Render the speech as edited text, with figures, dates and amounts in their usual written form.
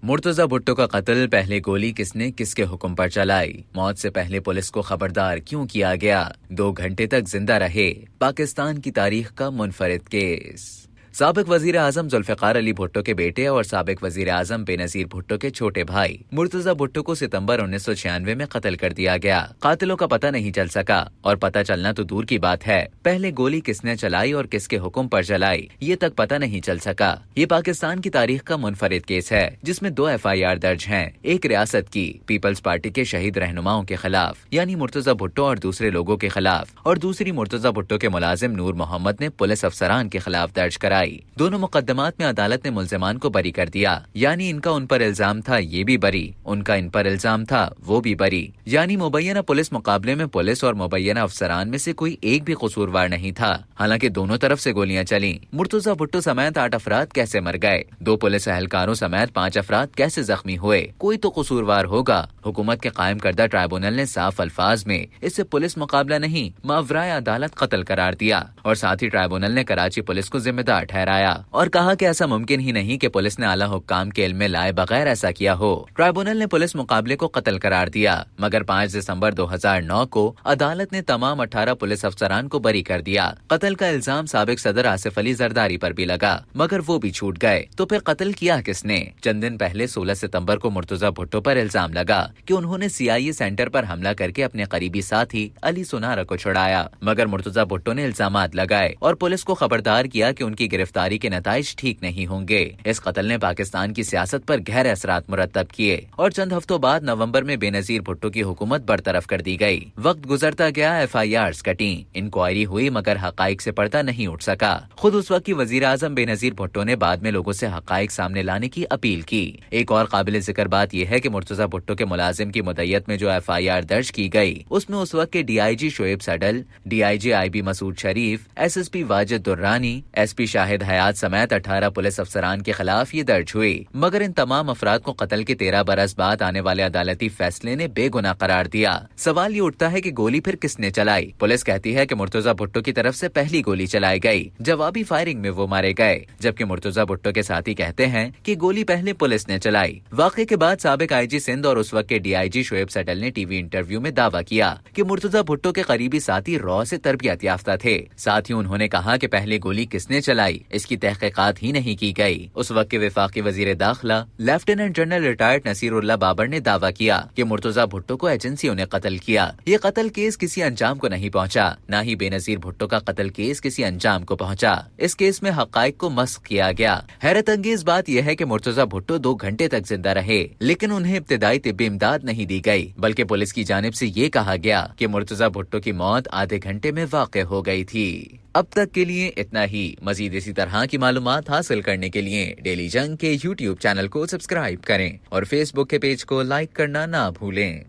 मुर्तजा भुट्टो का कत्ल, पहले गोली किसने किसके हुक्म पर चलाई, मौत से पहले पुलिस को खबरदार क्यों किया गया, 2 घंटे तक जिंदा रहे, पाकिस्तान की तारीख का मुनफरिद केस। साबिक वजीर आजम जुल्फिकार अली भुट्टो के बेटे और साबिक वजीर आजम बेनजीर भुट्टो के छोटे भाई मुर्तजा भुट्टो को सितंबर 1996 में कत्ल कर दिया गया। कातिलों का पता नहीं चल सका, और पता चलना तो दूर की बात है, पहले गोली किसने चलाई और किसके हुक्म पर चलाई ये तक पता नहीं चल सका। ये पाकिस्तान की तारीख का मुनफरिद केस है, जिसमें 2 FIR दर्ज हैं, एक रियासत की पीपल्स पार्टी के शहीद रहनुमाओं के खिलाफ यानी मुर्तजा भुट्टो और दूसरे लोगों के खिलाफ, और दूसरी मुर्तजा भुट्टो के मुलाजिम नूर मोहम्मद ने पुलिस अफसरान के खिलाफ दर्ज कराई। दोनों मुकदमात में अदालत ने मुल्जिमान को बरी कर दिया, यानी इनका उन पर इल्जाम था ये भी बरी, उनका इन पर इल्जाम था वो भी बरी, यानी मुबैना पुलिस मुकाबले में पुलिस और मुबैना अफसरान में से कोई एक भी कसूरवार नहीं था। हालांकि दोनों तरफ से गोलियां चली। मुर्तजा भुट्टो समेत 8 अफराद कैसे मर गए, 2 पुलिस एहलकारों समेत 5 अफराद कैसे जख्मी हुए, कोई तो कसूरवार होगा। हुकूमत के कायम करदा ट्राइब्यूनल ने साफ अल्फाज में इसे पुलिस मुकाबला नहीं मावराए अदालत कत्ल करार दिया, और साथ ही ट्राइब्यूनल ने कराची पुलिस को जिम्मेदार ठहराया और कहा कि ऐसा मुमकिन ही नहीं कि पुलिस ने आला हुक्काम के इल्म में लाए बगैर ऐसा किया हो। ट्राइब्यूनल ने पुलिस मुकाबले को कत्ल करार दिया, मगर 5 दिसंबर 2009 को अदालत ने तमाम 18 पुलिस अफसरान को बरी कर दिया। कत्ल का इल्जाम साबिक सदर आसिफ अली जरदारी पर भी लगा, मगर वो भी छूट गए। तो फिर कत्ल किया किसने? चंद दिन पहले 16 सितंबर को मुर्तजा भुट्टो पर इल्जाम लगा कि उन्होंने CIA सेंटर पर हमला करके अपने करीबी साथी अली सुनारा को छुड़ाया, मगर मुर्तजा भुट्टो ने इल्जामात लगाए और पुलिस को खबरदार किया कि उनकी गिरफ्तारी के नताइज ठीक नहीं होंगे। इस कत्ल ने पाकिस्तान की सियासत पर गहरे असरात मुरतब किए और चंद हफ्तों बाद नवंबर में बेनजीर भुट्टो की हुकूमत बरतरफ कर दी गई। वक्त गुजरता गया, FIRs कटी, इंक्वायरी हुई, मगर हकाइक से पर्दा नहीं उठ सका। खुद उस वक्त की वजीर आजम बेनजीर भुट्टो ने बाद में लोगों से हकाइक सामने लाने की अपील की। एक और काबिल जिक्र बात यह है कि मुर्तजा भुट्टो के मुलाजिम की मुद्दत में जो FIR दर्ज की गई, उसमें उस वक्त के DIG Shoaib सडल, DIG IB Masood शरीफ, SSP वाजिद दुर्रानी, SP शाहिद हयात समेत 18 पुलिस अफसरान के खिलाफ ये दर्ज हुई, मगर इन तमाम अफराद को कत्ल के 13 बरस बाद आने वाले अदालती फैसले ने बेगुनाह करार दिया। सवाल ये उठता है कि गोली फिर किसने चलाई? पुलिस कहती है कि मुर्तजा भुट्टो की तरफ से पहली गोली चलाई गई, जवाबी फायरिंग में वो मारे गए, जबकि मुर्तजा भुट्टो के साथी कहते हैं कि गोली पहले पुलिस ने चलाई। वाक़े के बाद साबिक IG सिंध और उस वक्त के DIG शोएब सडल ने टीवी इंटरव्यू में दावा किया कि मुर्तजा भुट्टो के करीबी साथी रॉ से तरबियत याफ्ता थे। साथ ही उन्होंने कहा कि पहले गोली किसने चलाई इसकी तहकीकात ही नहीं की गई। उस वक्त के वफाकी वजीर दाखिला lieutenant general retired Naseerullah Babar ने दावा किया कि मुर्तजा भुट्टो को एजेंसियों ने कत्ल किया। ये कत्ल केस किसी अंजाम को नहीं पहुंचा, न ही बेनजीर भुट्टो का कत्ल केस किसी अंजाम को पहुंचा। इस केस में हकाइक को मस्ख किया गया। हैरत अंगेज बात यह है कि मुर्तजा भुट्टो 2 घंटे तक जिंदा रहे, लेकिन उन्हें इब्तिदाई तिब्बी इमदाद नहीं दी गई, बल्कि पुलिस की जानिब से ये कहा गया कि मुर्तजा भुट्टो की मौत आधे घंटे में वाक़ हो गई थी। अब तक के लिए इतना ही। मजीद इसी तरह की मालूमात हासिल करने के लिए डेली जंग के YouTube चैनल को सब्सक्राइब करें और Facebook के पेज को लाइक करना ना भूलें।